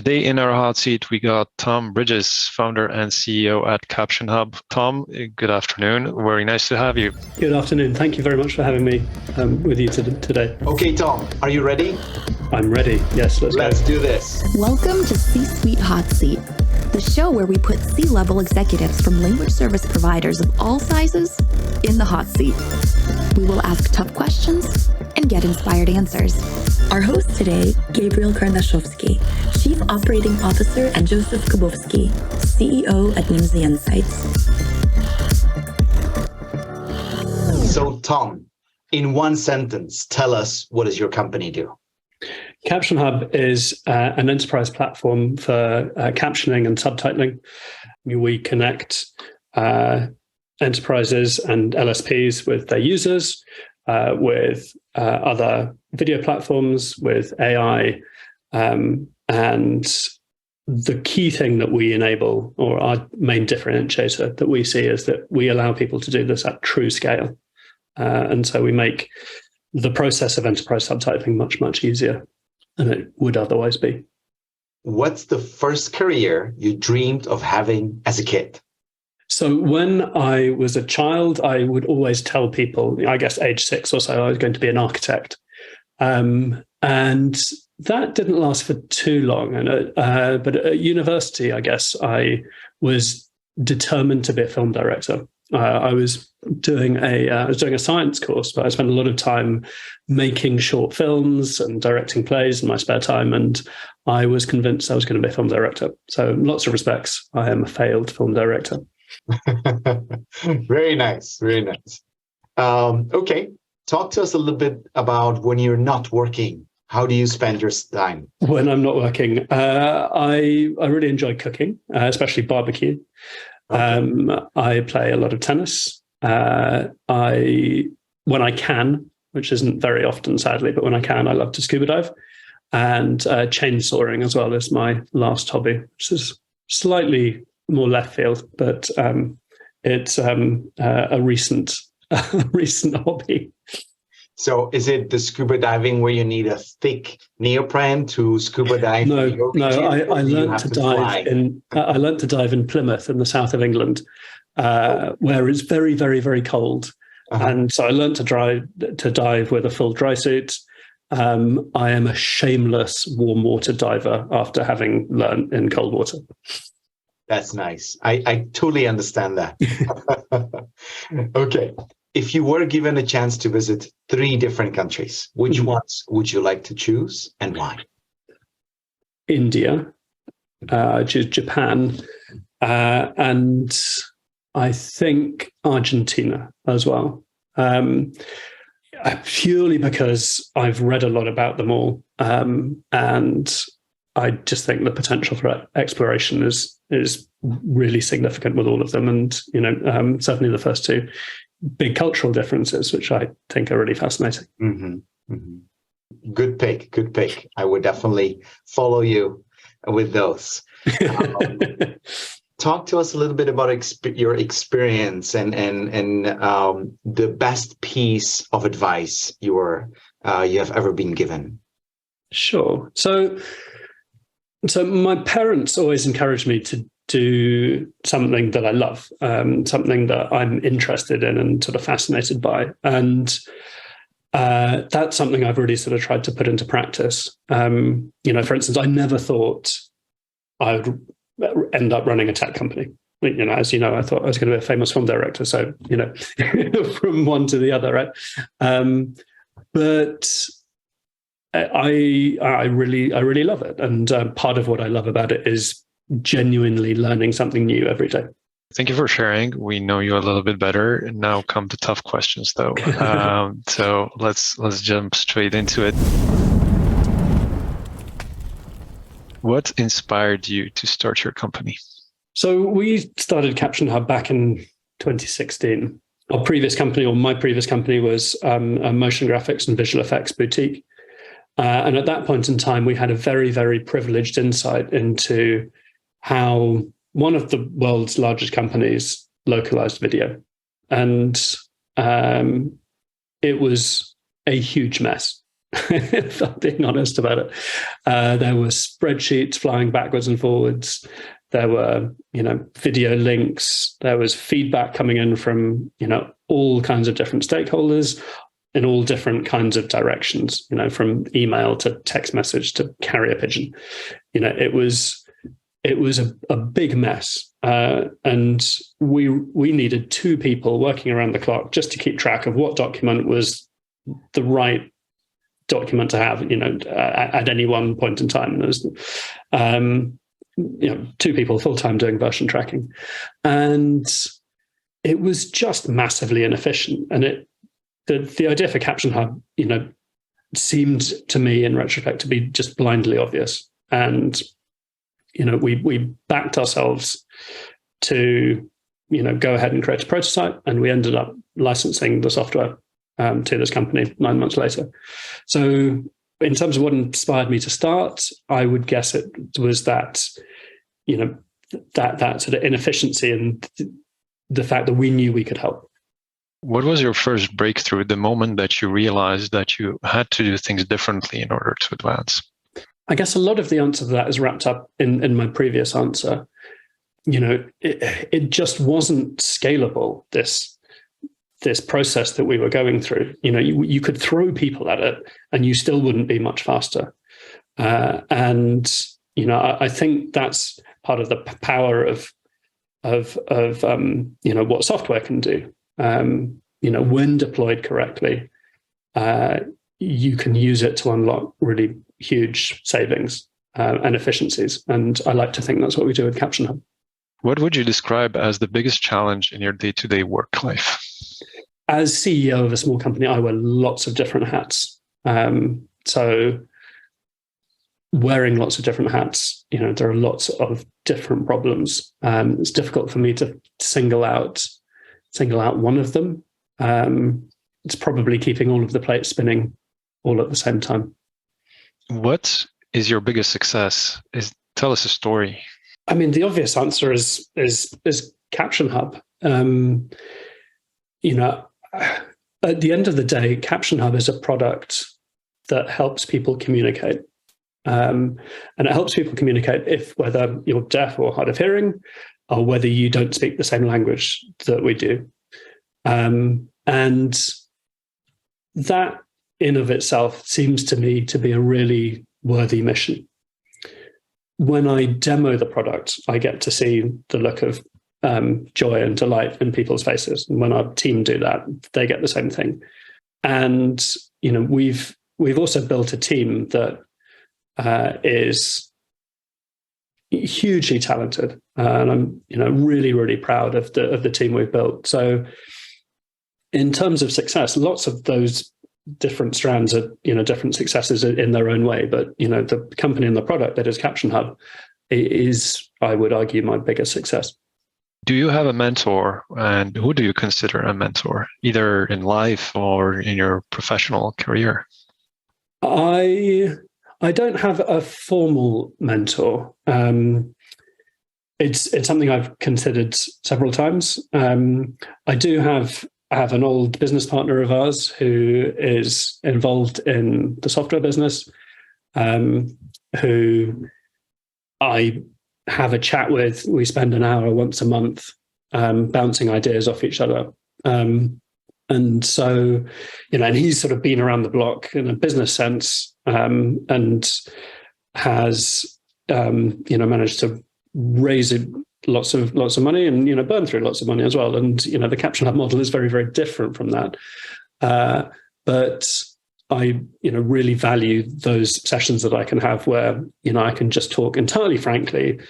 Today in our hot seat, we got Tom Bridges, founder and CEO at CaptionHub. Tom, good afternoon. Very nice to have you. Good afternoon. Thank you very much for having me with you today. Okay, Tom, are you ready? I'm ready. Yes, let's do this. Welcome to C-Suite Hot Seat, the show where we put C-level executives from language service providers of all sizes in the hot seat. We will ask tough questions and get inspired answers. Our host today, Gabriel Karandyšovský, Chief Operating Officer, and Josef Kubovsky, CEO at Nimdzi Insights. So, Tom, in one sentence, tell us, what does your company do? CaptionHub is an enterprise platform for captioning and subtitling. We connect enterprises and LSPs with their users, with other video platforms, with AI. And the key thing that we enable, or our main differentiator that we see, is that we allow people to do this at true scale. And so we make the process of enterprise subtitling much, much easier than it would otherwise be. What's the first career you dreamed of having as a kid? So when I was a child, I would always tell people, I guess age 6 or so, I was going to be an architect. And that didn't last for too long. But at university, I guess I was determined to be a film director. I was doing a science course, but I spent a lot of time making short films and directing plays in my spare time, and I was convinced I was going to be a film director. So in lots of respects, I am a failed film director. Very nice, very nice. Okay, talk to us a little bit about when you're not working. How do you spend your time? When I'm not working, I really enjoy cooking, especially barbecue. Okay. I play a lot of tennis. When I can, which isn't very often, sadly, but when I can, I love to scuba dive. And chainsawing as well is my last hobby, which is slightly more left field, but it's a recent hobby. So is it the scuba diving where you need a thick neoprene to scuba dive? No, I learned to dive I learned to dive in Plymouth in the south of England, where it's very, very, very cold. Uh-huh. And so I learned to dive with a full dry suit. I am a shameless warm water diver after having learned in cold water. That's nice. I totally understand that. Okay. If you were given a chance to visit 3 different countries, which ones would you like to choose and why? India, Japan, and I think Argentina as well. Purely because I've read a lot about them all, and I just think the potential for exploration is really significant with all of them, and certainly the first 2. Big cultural differences, which I think are really fascinating. Mm-hmm. Mm-hmm. Good pick. I would definitely follow you with those. Talk to us a little bit about your experience and the best piece of advice you have ever been given. Sure. So my parents always encouraged me to do something that I love, something that I'm interested in and sort of fascinated by. And that's something I've really sort of tried to put into practice. For instance, I never thought I would end up running a tech company. As you know, I thought I was going to be a famous film director. So, from one to the other, right? But I really love it. And part of what I love about it is genuinely learning something new every day. Thank you for sharing. We know you a little bit better. Now come to tough questions, though. So let's jump straight into it. What inspired you to start your company? So we started CaptionHub back in 2016. My previous company was a motion graphics and visual effects boutique. And at that point in time, we had a very, very privileged insight into how one of the world's largest companies localized video. And it was a huge mess. if I'm being honest about it. There were spreadsheets flying backwards and forwards. There were, video links. There was feedback coming in from, all kinds of different stakeholders in all different kinds of directions, from email to text message to carrier pigeon. It was a big mess. And we needed 2 people working around the clock just to keep track of what document was the right document to have, at any one point in time. And there was, 2 people full-time doing version tracking. And it was just massively inefficient. And the idea for CaptionHub, seemed to me in retrospect to be just blindly obvious. And, we backed ourselves to, go ahead and create a prototype, and we ended up licensing the software to this company 9 months later. So in terms of what inspired me to start, I would guess it was that, that sort of inefficiency and the fact that we knew we could help. What was your first breakthrough, the moment that you realized that you had to do things differently in order to advance? I guess a lot of the answer to that is wrapped up in my previous answer. It just wasn't scalable, this process that we were going through. You could throw people at it and you still wouldn't be much faster. And I think that's part of the power of what software can do. When deployed correctly, you can use it to unlock really huge savings and efficiencies. And I like to think that's what we do with CaptionHub. What would you describe as the biggest challenge in your day-to-day work life? As CEO of a small company, I wear lots of different hats. So wearing lots of different hats, there are lots of different problems. It's difficult for me to single out one of them. It's probably keeping all of the plates spinning all at the same time. What is your biggest success? Tell us a story. I mean, the obvious answer is CaptionHub. At the end of the day, CaptionHub is a product that helps people communicate. And it helps people communicate whether you're deaf or hard of hearing, or whether you don't speak the same language that we do. And that in of itself seems to me to be a really worthy mission. When I demo the product, I get to see the look of joy and delight in people's faces. And when our team do that, they get the same thing. And, we've also built a team that is hugely talented. And I'm, really, really proud of the team we've built. So in terms of success, lots of those different strands are, different successes in their own way. But, the company and the product that is CaptionHub is, I would argue, my biggest success. Do you have a mentor, and who do you consider a mentor, either in life or in your professional career? I don't have a formal mentor. It's something I've considered several times. I do have an old business partner of ours who is involved in the software business, who I have a chat with. We spend an hour once a month bouncing ideas off each other. And so, and he's sort of been around the block in a business sense, and has, managed to raise lots of money and, burn through lots of money as well. And, the CaptionHub model is very, very different from that. But I, really value those sessions that I can have where, I can just talk entirely frankly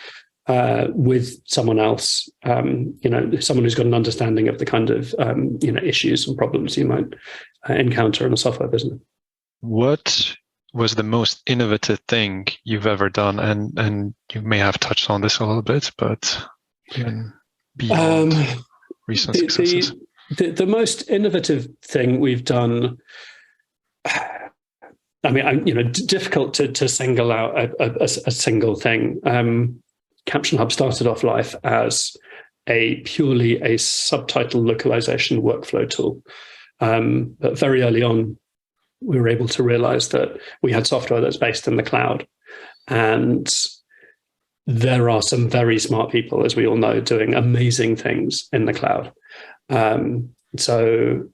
with someone else, someone who's got an understanding of the kind of, issues and problems you might encounter in a software business. What was the most innovative thing you've ever done? And you may have touched on this a little bit, but beyond recent successes. The most innovative thing we've done, I mean, difficult to single out a single thing. CaptionHub started off life as purely a subtitle localization workflow tool. But very early on, we were able to realize that we had software that's based in the cloud. And there are some very smart people, as we all know, doing amazing things in the cloud. And the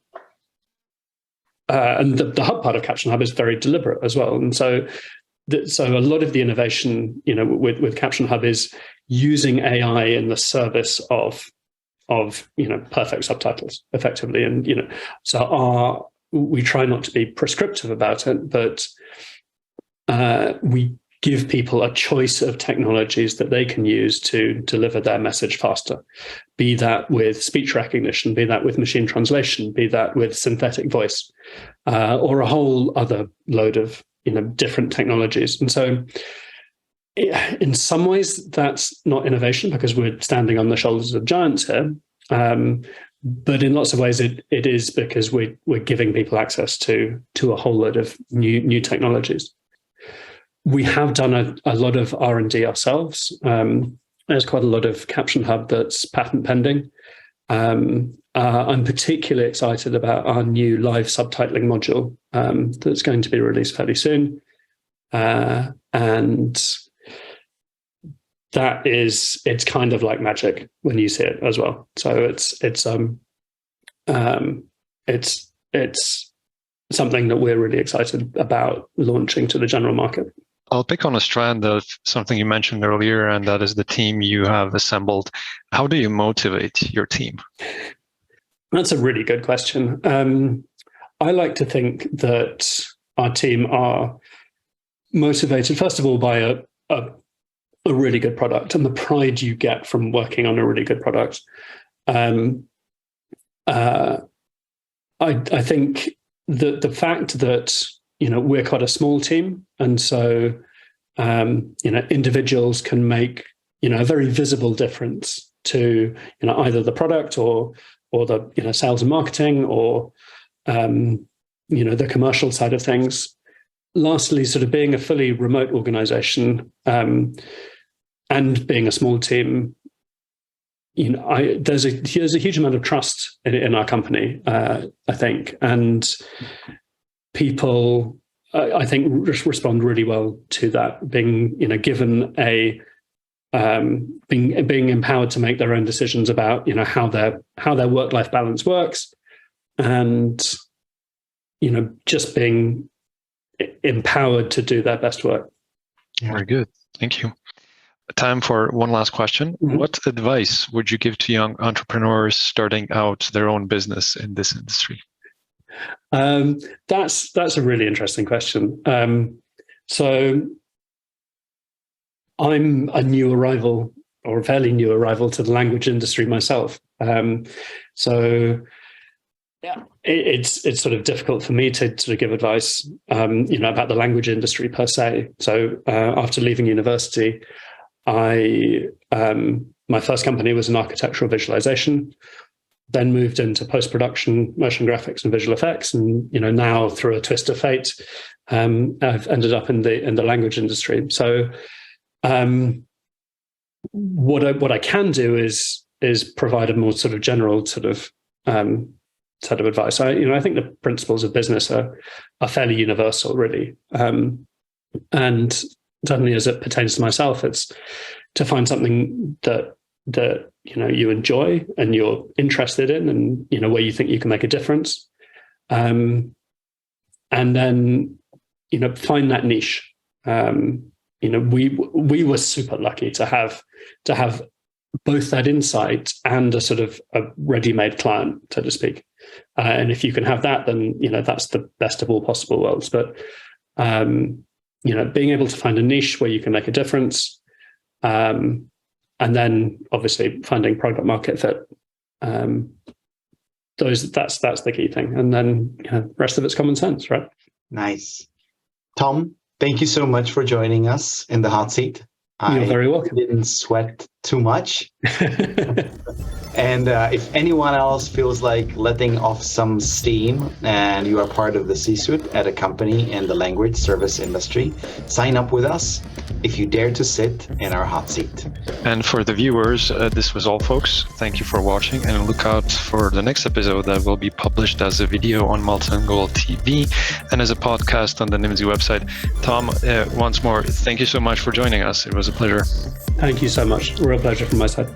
hub part of CaptionHub is very deliberate as well. And so a lot of the innovation, with CaptionHub is using AI in the service of perfect subtitles effectively. And, so we try not to be prescriptive about it, but we give people a choice of technologies that they can use to deliver their message faster, be that with speech recognition, be that with machine translation, be that with synthetic voice, or a whole other load of different technologies. And so in some ways that's not innovation because we're standing on the shoulders of giants here. But in lots of ways it is because we're giving people access to a whole load of new technologies. We have done a lot of R&D ourselves. There's quite a lot of CaptionHub that's patent pending. I'm particularly excited about our new live subtitling module that's going to be released fairly soon. And it's kind of like magic when you see it as well. So it's something that we're really excited about launching to the general market. I'll pick on a strand of something you mentioned earlier, and that is the team you have assembled. How do you motivate your team? That's a really good question. I like to think that our team are motivated, first of all, by a really good product and the pride you get from working on a really good product. I think that the fact that we're quite a small team, and so individuals can make a very visible difference to either the product or the sales and marketing or the commercial side of things. Lastly, sort of being a fully remote organization and being a small team, there's a huge amount of trust in our company, I think, and people, I think, respond really well to that. Being, given being empowered to make their own decisions about, how their work-life balance works, and just being empowered to do their best work. Very good, thank you. Time for one last question. Mm-hmm. What advice would you give to young entrepreneurs starting out their own business in this industry? That's a really interesting question. So I'm a new arrival, or a fairly new arrival, to the language industry myself. So yeah, it's sort of difficult for me to sort of give advice, about the language industry per se. So after leaving university, my first company was in architectural visualization. Then moved into post-production, motion graphics, and visual effects, and now through a twist of fate, I've ended up in the language industry. So, what I can do is provide a more sort of general sort of set of advice. I think the principles of business are fairly universal, really, and certainly as it pertains to myself, it's to find something that you enjoy and you're interested in, and where you think you can make a difference, and then find that niche. We were super lucky to have both that insight and a sort of a ready-made client, so to speak. And if you can have that, then that's the best of all possible worlds. But being able to find a niche where you can make a difference. And then obviously finding product market fit. That's the key thing. And then the rest of it's common sense, right? Nice. Tom, thank you so much for joining us in the hot seat. You're very welcome. I didn't sweat too much. And if anyone else feels like letting off some steam and you are part of the C-suite at a company in the language service industry, sign up with us if you dare to sit in our hot seat. And for the viewers, this was all, folks. Thank you for watching, and look out for the next episode that will be published as a video on MultiLingual TV and as a podcast on the Nimdzi website. Tom, once more, thank you so much for joining us. It was a pleasure. Thank you so much. Real pleasure from my side.